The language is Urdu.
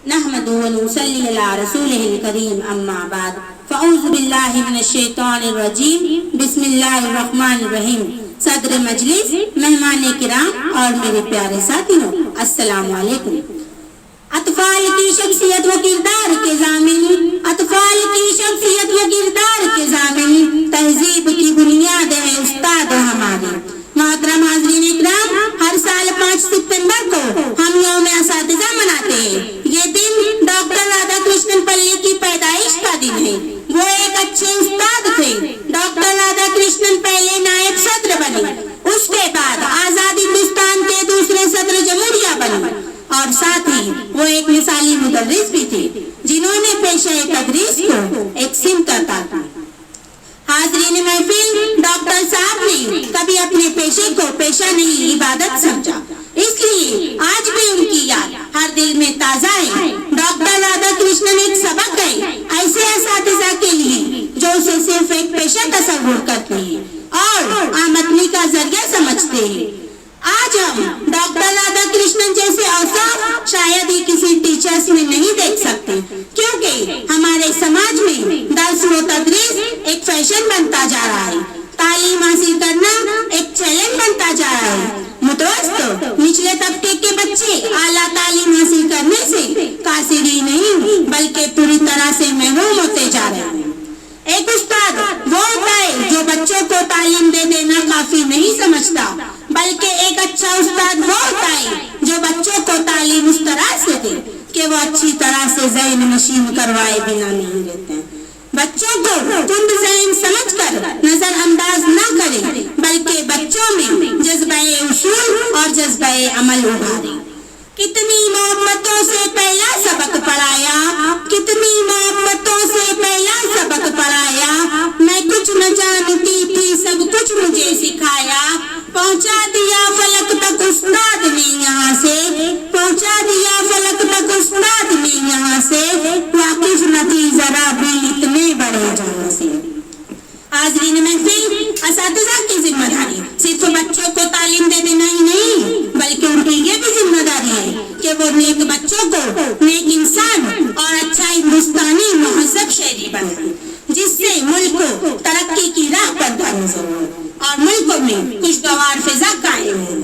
نحمده ونصلي على رسوله الكريم اما بعد فاعوذ بالله من الشیطان الرجیم بسم اللہ الرحمن الرحیم. صدر مجلس، مہمان کرام اور میرے پیارے ساتھیوں، السلام علیکم. اطفال کی شخصیت و کردار کے ضامن، اطفال کی شخصیت و کردار کے ضامن تہذیب کی بنیاد ہے استاد ہمارے. محترم حاضرین اکرام، ہر سال 5 ستمبر کو ہم یوم اساتذہ مناتے ہیں. یہ دن ڈاکٹر رادھا کرشنن پلی کی پیدائش کا دن ہے. وہ ایک اچھے استاد تھے. ڈاکٹر رادھا کرشنن پہلے نائب صدر بنے، اس کے بعد آزاد ہندوستان کے دوسرے صدر جمہوریہ بنے، اور ساتھ ہی وہ ایک مثالی مدرس بھی تھے جنہوں نے پیشہ تدریس کو ایک سمت عطا کی. حاضرین محفل، ڈاکٹر صاحب نے کبھی اپنے پیشے کو پیشہ نہیں عبادت سمجھا، اس لیے آج بھی ان کی یاد ہر دل میں تازہ ہے. ڈاکٹر رادھا کرشنن ایک سبق ہے ایسے اساتذہ کے لیے جو اسے صرف ایک پیشہ تصور کرتے ہیں اور آمدنی کا ذریعہ سمجھتے ہیں. آج ہم ڈاکٹر رادھا کرشنن جیسے اوصاف شاید ہی کسی ٹیچرز میں نہیں دیکھ سکتے، کیونکہ ہمارے سماج میں درس و تدریس ایک فیشن بنتا جا رہا ہے. تعلیم حاصل کرنا ایک چیلنج بنتا جا رہا ہے. متوسط نچلے طبقے کے بچے اعلیٰ تعلیم حاصل کرنے سے قاصر ہی نہیں بلکہ پوری طرح سے محروم ہوتے جا رہے ہیں. ایک استاد وہ ہوتا ہے جو بچوں کو تعلیم دے دینا کافی نہیں سمجھتا، بلکہ ایک اچھا استاد وہ ہوتا ہے جو بچوں کو تعلیم اس طرح سے دے کہ وہ اچھی طرح سے ذہن نشین کروائے بنا نہیں رہتے ہیں. بچوں کو تند ذہن سمجھ کر نظر انداز نہ کرے، بلکہ بچوں میں جذبہ اصول اور جذبہ عمل ابھارے. کتنی محبتوں سے پہلا سبق پڑھایا، کتنی محبتوں سے پہلا سبق پڑھایا، میں کچھ نہ جانتی تھی سب کچھ مجھے سکھایا. پہنچا دیا فلک تک استاد نے یہاں سے، پہنچا دیا فلک تک استاد نے یہاں سے، واقف نہ تھی ذرا بھی اتنے بڑے جہاں سے. حاضرین محفل، اساتذہ کی ذمہ داری صرف بچوں کو تعلیم دے دینا ہی نہیں بلکہ ان کی یہ بھی ذمہ داری ہے کہ وہ نیک بچوں کو نیک انسان اور اچھا ہندوستانی مہذب شہری بنائیں، جس سے ملک کو ترقی کی راہ پر گامزن ہو اور ملک میں خوشگوار فضا قائم ہو.